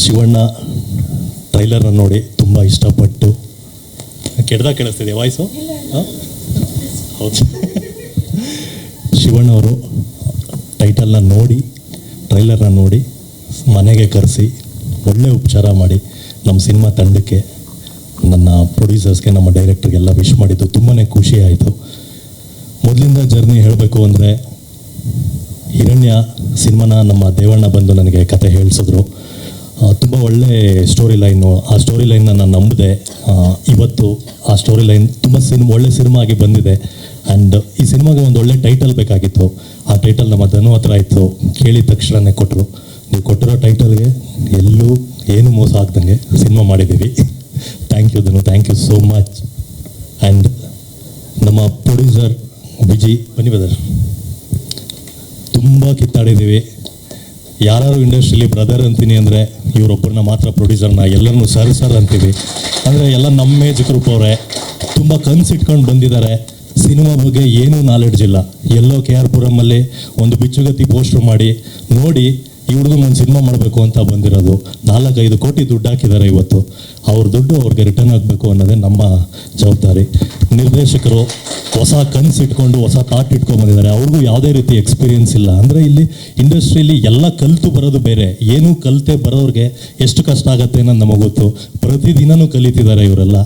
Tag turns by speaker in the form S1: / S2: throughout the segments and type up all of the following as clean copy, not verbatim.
S1: ಶಿವಣ್ಣ ಟ್ರೈಲರ್ನ ನೋಡಿ ತುಂಬ ಇಷ್ಟಪಟ್ಟು ಕೆಡ್ದಾಗ ಕೇಳಿಸ್ತಿದೆ ವಾಯ್ಸು ಹೌದು. ಶಿವಣ್ಣವರು ಟೈಟಲ್ನ ನೋಡಿ ಟ್ರೈಲರ್ನ ನೋಡಿ ಮನೆಗೆ ಕರೆಸಿ ಒಳ್ಳೆ ಉಪಚಾರ ಮಾಡಿ ನಮ್ಮ ಸಿನಿಮಾ ತಂಡಕ್ಕೆ, ನನ್ನ ಪ್ರೊಡ್ಯೂಸರ್ಸ್ಗೆ, ನಮ್ಮ ಡೈರೆಕ್ಟರ್ಗೆಲ್ಲ ವಿಶ್ ಮಾಡಿದ್ದು ತುಂಬಾ ಖುಷಿ ಆಯಿತು. ಮೊದಲಿಂದ ಜರ್ನಿ ಹೇಳಬೇಕು ಅಂದರೆ ಹಿರಣ್ಯ ಸಿನಿಮಾನ ನಮ್ಮ ದೇವಣ್ಣ ಬಂದು ನನಗೆ ಕತೆ ಹೇಳಿಸಿದ್ರು. ತುಂಬ ಒಳ್ಳೆ ಸ್ಟೋರಿ ಲೈನು. ಆ ಸ್ಟೋರಿ ಲೈನ್ನ ನಾನು ನಂಬಿದೆ. ಇವತ್ತು ಆ ಸ್ಟೋರಿ ಲೈನ್ ತುಂಬ ಒಳ್ಳೆ ಸಿನಿಮಾ ಆಗಿ ಬಂದಿದೆ. ಆ್ಯಂಡ್ ಈ ಸಿನಿಮಾಗೆ ಒಂದು ಒಳ್ಳೆ ಟೈಟಲ್ ಬೇಕಾಗಿತ್ತು. ಆ ಟೈಟಲ್ ನಮ್ಮ ಧನು ಹತ್ರ ಇತ್ತು. ಕೇಳಿದ ತಕ್ಷಣವೇ ಕೊಟ್ಟರು. ನೀವು ಕೊಟ್ಟಿರೋ ಟೈಟಲ್ಗೆ ಎಲ್ಲೂ ಏನು ಮೋಸ ಆಗ್ದಂಗೆ ಸಿನಿಮಾ ಮಾಡಿದ್ದೀವಿ. Thank you Dhanu, thank you so much. And ನಮ್ಮ ಪ್ರೊಡ್ಯೂಸರ್ ವಿಜಿ ಬನ್ನಿ ಬ್ರದರ್, ತುಂಬ ಕಿತ್ತಾಡಿದ್ದೀವಿ. ಯಾರು ಇಂಡಸ್ಟ್ರಿಲಿ ಬ್ರದರ್ ಅಂತೀನಿ ಅಂದರೆ ಇವರೊಬ್ಬರನ್ನ ಮಾತ್ರ, ಪ್ರೊಡ್ಯೂಸರ್ನ ಎಲ್ಲರನ್ನೂ ಸರ್ ಅಂತೀವಿ. ಅಂದರೆ ಎಲ್ಲ ನಮ್ಮ ಏಜ್ ಗ್ರೂಪ್ ಅವರೇ, ತುಂಬ ಕನಸಿಟ್ಕೊಂಡು ಬಂದಿದ್ದಾರೆ. ಸಿನಿಮಾ ಬಗ್ಗೆ ಏನೂ ನಾಲೆಡ್ಜ್ ಇಲ್ಲ. ಎಲ್ಲೋ ಕೆ ಆರ್ ಪುರಮಲ್ಲಿ ಒಂದು ಬಿಚ್ಚುಗತ್ತಿ ಪೋಸ್ಟ್ರ್ ಮಾಡಿ ನೋಡಿ ಇವ್ರದ್ದು ಒಂದು ಸಿನಿಮಾ ಮಾಡಬೇಕು ಅಂತ ಬಂದಿರೋದು. 4-5 ಕೋಟಿ ದುಡ್ಡು ಹಾಕಿದ್ದಾರೆ. ಇವತ್ತು ಅವ್ರ ದುಡ್ಡು ಅವ್ರಿಗೆ ರಿಟರ್ನ್ ಆಗಬೇಕು ಅನ್ನೋದೇ ನಮ್ಮ ಜವಾಬ್ದಾರಿ. ನಿರ್ದೇಶಕರು ಹೊಸ ಕನಸು ಇಟ್ಕೊಂಡು ಹೊಸ ಥಾಟ್ ಇಟ್ಕೊಂಡ್ಬಂದಿದ್ದಾರೆ. ಅವ್ರಿಗೂ ಯಾವುದೇ ರೀತಿ ಎಕ್ಸ್ಪೀರಿಯನ್ಸ್ ಇಲ್ಲ. ಅಂದರೆ ಇಲ್ಲಿ ಇಂಡಸ್ಟ್ರಿಯಲ್ಲಿ ಎಲ್ಲ ಕಲಿತು ಬರೋದು ಬೇರೆ, ಏನೂ ಕಲಿತೆ ಬರೋರಿಗೆ ಎಷ್ಟು ಕಷ್ಟ ಆಗುತ್ತೆ ಅನ್ನೋದು ನಮಗೆ ಗೊತ್ತು. ಪ್ರತಿದಿನವೂ ಕಲಿತಿದ್ದಾರೆ ಇವರೆಲ್ಲ.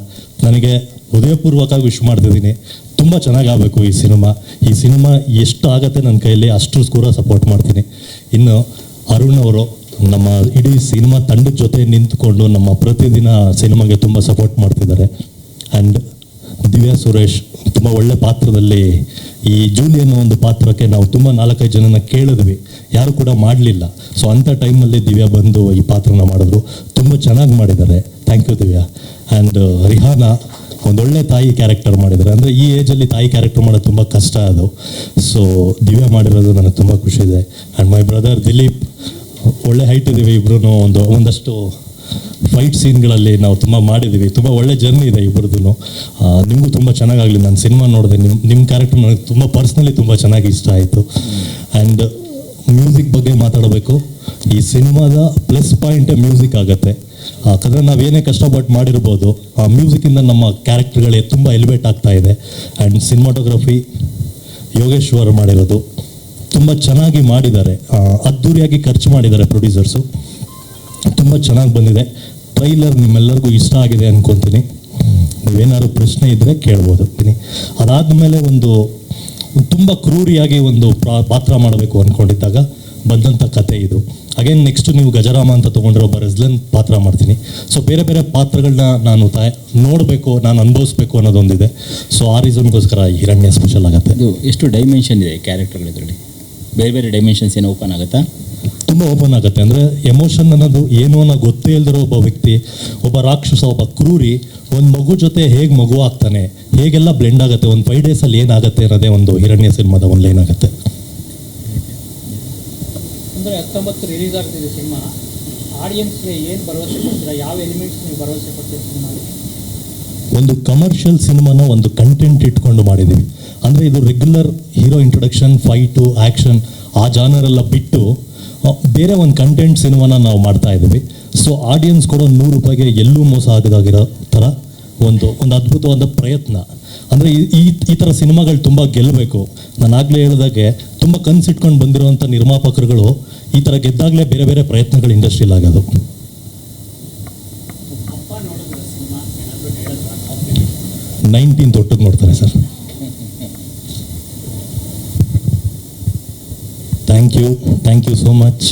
S1: ನನಗೆ ಹೃದಯಪೂರ್ವಕವಾಗಿ ವಿಶ್ ಮಾಡ್ತಿದ್ದೀನಿ. ತುಂಬ ಚೆನ್ನಾಗಿ ಆಗಬೇಕು ಈ ಸಿನಿಮಾ ಎಷ್ಟು ಆಗುತ್ತೆ ನನ್ನ ಕೈಯಲ್ಲಿ ಅಷ್ಟು ಕೂಡ ಸಪೋರ್ಟ್ ಮಾಡ್ತೀನಿ. ಇನ್ನು ಅರುಣ್ ಅವರು ನಮ್ಮ ಇಡೀ ಸಿನಿಮಾ ತಂಡದ ಜೊತೆ ನಿಂತ್ಕೊಂಡು ನಮ್ಮ ಪ್ರತಿದಿನ ಸಿನಿಮಾಗೆ ತುಂಬ ಸಪೋರ್ಟ್ ಮಾಡ್ತಿದ್ದಾರೆ. ಆ್ಯಂಡ್ ದಿವ್ಯಾ ಸುರೇಶ್ ತುಂಬ ಒಳ್ಳೆ ಪಾತ್ರದಲ್ಲಿ, ಈ ಜೂಲಿ ಅನ್ನೋ ಒಂದು ಪಾತ್ರಕ್ಕೆ ನಾವು ತುಂಬ 4-5 ಜನನ ಕೇಳಿದ್ವಿ, ಯಾರು ಕೂಡ ಮಾಡಲಿಲ್ಲ. ಸೊ ಅಂಥ ಟೈಮಲ್ಲಿ ದಿವ್ಯಾ ಬಂದು ಈ ಪಾತ್ರನ ಮಾಡಿದ್ರು. ತುಂಬ ಚೆನ್ನಾಗಿ ಮಾಡಿದ್ದಾರೆ. Thank you Divya. And Rihana ಒಂದೊಳ್ಳೆ ತಾಯಿ ಕ್ಯಾರೆಕ್ಟರ್ ಮಾಡಿದ್ದಾರೆ. ಅಂದರೆ ಈ ಏಜಲ್ಲಿ ತಾಯಿ ಕ್ಯಾರೆಕ್ಟರ್ ಮಾಡೋದು ತುಂಬ ಕಷ್ಟ ಅದು. ಸೊ ದಿವ್ಯಾ ಮಾಡಿರೋದು ನನಗೆ ತುಂಬ ಖುಷಿ ಇದೆ. ಆ್ಯಂಡ್ ಮೈ ಬ್ರದರ್ ದಿಲೀಪ್, ಒಳ್ಳೆ ಹೈಟ್ ಇದ್ದೀವಿ ಇಬ್ಬರೂ. ಒಂದಷ್ಟು ಫೈಟ್ ಸೀನ್ಗಳಲ್ಲಿ ನಾವು ತುಂಬ ಮಾಡಿದ್ದೀವಿ. ತುಂಬ ಒಳ್ಳೆ ಜರ್ನಿ ಇದೆ ಇಬ್ಬರದ್ದು. ನಿಮಗೂ ತುಂಬ ಚೆನ್ನಾಗಾಗಲಿ. ನಾನು ಸಿನಿಮಾ ನೋಡಿದೆ, ನಿಮ್ಮ ಕ್ಯಾರೆಕ್ಟರ್ ನನಗೆ ತುಂಬ ಪರ್ಸ್ನಲಿ ತುಂಬ ಚೆನ್ನಾಗಿ ಇಷ್ಟ ಆಯಿತು. ಆ್ಯಂಡ್ ಮ್ಯೂಸಿಕ್ ಬಗ್ಗೆ ಮಾತಾಡಬೇಕು. ಈ ಸಿನಿಮಾದ ಪ್ಲಸ್ ಪಾಯಿಂಟೇ ಮ್ಯೂಸಿಕ್ ಆಗುತ್ತೆ. ಯಾಕಂದರೆ ನಾವೇನೇ ಕಷ್ಟಪಟ್ಟು ಮಾಡಿರ್ಬೋದು, ಆ ಮ್ಯೂಸಿಕ್ಕಿಂದ ನಮ್ಮ ಕ್ಯಾರೆಕ್ಟರ್ಗಳೇ ತುಂಬ ಎಲಿವೇಟ್ ಆಗ್ತಾ ಇದೆ. ಆ್ಯಂಡ್ ಸಿನಿಮಾಟೋಗ್ರಫಿ ಯೋಗೇಶ್ವರ್ ಮಾಡಿರೋದು ತುಂಬ ಚೆನ್ನಾಗಿ ಮಾಡಿದ್ದಾರೆ. ಅದ್ಧೂರಿಯಾಗಿ ಖರ್ಚು ಮಾಡಿದ್ದಾರೆ ಪ್ರೊಡ್ಯೂಸರ್ಸು. ತುಂಬ ಚೆನ್ನಾಗಿ ಬಂದಿದೆ. ಟ್ರೈಲರ್ ನಿಮ್ಮೆಲ್ಲರಿಗೂ ಇಷ್ಟ ಆಗಿದೆ ಅಂದ್ಕೊತೀನಿ. ನೀವೇನಾದ್ರು ಪ್ರಶ್ನೆ ಇದ್ದರೆ ಕೇಳ್ಬೋದು. ಅದಾದಮೇಲೆ ಒಂದು ತುಂಬ ಕ್ರೂರಿಯಾಗಿ ಒಂದು ಪಾತ್ರ ಮಾಡಬೇಕು ಅಂದ್ಕೊಂಡಿದ್ದಾಗ ಬಂದಂಥ ಕತೆ ಇದು. ಅಗೇನ್ ನೆಕ್ಸ್ಟ್ ನೀವು ಗಜರಾಮ ಅಂತ ತೊಗೊಂಡಿರೋ ಒಬ್ಬ ರೆಸ್ಲನ್ ಪಾತ್ರ ಮಾಡ್ತೀನಿ. ಸೊ ಬೇರೆ ಬೇರೆ ಪಾತ್ರಗಳನ್ನ ನಾನು ನೋಡಬೇಕು, ನಾನು ಅನುಭವಿಸ್ಬೇಕು ಅನ್ನೋದೊಂದಿದೆ. ಸೊ ಆ ರೀಸನ್ಗೋಸ್ಕರ ಹಿರಣ್ಯ ಸ್ಪೆಷಲ್ ಆಗುತ್ತೆ.
S2: ಇದು ಎಷ್ಟು ಡೈಮೆನ್ಷನ್ ಇದೆ ಕ್ಯಾರೆಕ್ಟರ್ಗಳಿದ್ರಲ್ಲಿ? ಬೇರೆ ಬೇರೆ ಡೈಮೆನ್ಷನ್ಸ್ ಏನು ಓಪನ್ ಆಗುತ್ತಾ?
S1: ತುಂಬ ಓಪನ್ ಆಗುತ್ತೆ. ಅಂದರೆ ಎಮೋಷನ್ ಅನ್ನೋದು ಏನು ಅನ್ನೋ ಗೊತ್ತೇ ಇಲ್ದಿರೋ ಒಬ್ಬ ವ್ಯಕ್ತಿ, ಒಬ್ಬ ರಾಕ್ಷಸ, ಒಬ್ಬ ಕ್ರೂರಿ ಒಂದು ಮಗು ಜೊತೆ ಹೇಗೆ ಮಗು ಆಗ್ತಾನೆ, ಹೇಗೆಲ್ಲ ಬ್ಲೆಂಡ್ ಆಗುತ್ತೆ, ಒಂದು 5 ಡೇಸಲ್ಲಿ ಏನಾಗುತ್ತೆ ಅನ್ನೋದೇ ಒಂದು ಹಿರಣ್ಯ ಸಿನಿಮಾದ ಒಂದು ಲೈನ್ ಆಗುತ್ತೆ.
S3: ಅಂದರೆ 19 ರಿಲೀಸ್ ಆಗ್ತಿದೆ ಸಿನಿಮಾ. ಆಡಿಯನ್ಸ್ಗೆ ಏನು ಭರವಸೆ ಕೊಡ್ತೀರಾ? ಯಾವ ಎಲಿಮೆಂಟ್ಸ್ ನೀವು ಭರವಸೆ ಕೊಡ್ತೀರಾ ಸಿನಿಮಾಗೆ?
S1: ಒಂದು ಕಮರ್ಷಿಯಲ್ ಸಿನಿಮಾನ ಒಂದು ಕಂಟೆಂಟ್ ಇಟ್ಕೊಂಡು ಮಾಡಿದ್ದೀವಿ. ಅಂದರೆ ಇದು regular hero introduction, fight, action ಆ ಜಾನರೆಲ್ಲ ಬಿಟ್ಟು ಬೇರೆ ಒಂದು ಕಂಟೆಂಟ್ ಸಿನಿಮಾನ ನಾವು ಮಾಡ್ತಾ ಇದ್ದೀವಿ. ಸೊ ಆಡಿಯನ್ಸ್ ಕೊಡೋ 100 ರೂಪಾಯಿಗೆ ಎಲ್ಲೂ ಮೋಸ ಆಗದಾಗಿರೋ ಥರ ಒಂದು ಅದ್ಭುತವಾದ ಪ್ರಯತ್ನ. ಅಂದರೆ ಈ ಥರ ಸಿನಿಮಾಗಳು ತುಂಬ ಗೆಲ್ಲಬೇಕು. ನಾನು ಆಗಲೇ ಹೇಳಿದಾಗೆ ತುಂಬ ಕನಸಿಟ್ಕೊಂಡು ಬಂದಿರುವಂಥ ನಿರ್ಮಾಪಕರುಗಳು ಈ ಥರ ಗೆದ್ದಾಗಲೇ ಬೇರೆ ಬೇರೆ ಪ್ರಯತ್ನಗಳು ಇಂಡಸ್ಟ್ರಿಯಲ್ಲಿ ಆಗೋದು. 19 ಒಟ್ಟಿಗೆ ನೋಡ್ತಾರೆ sir. Thank you so much.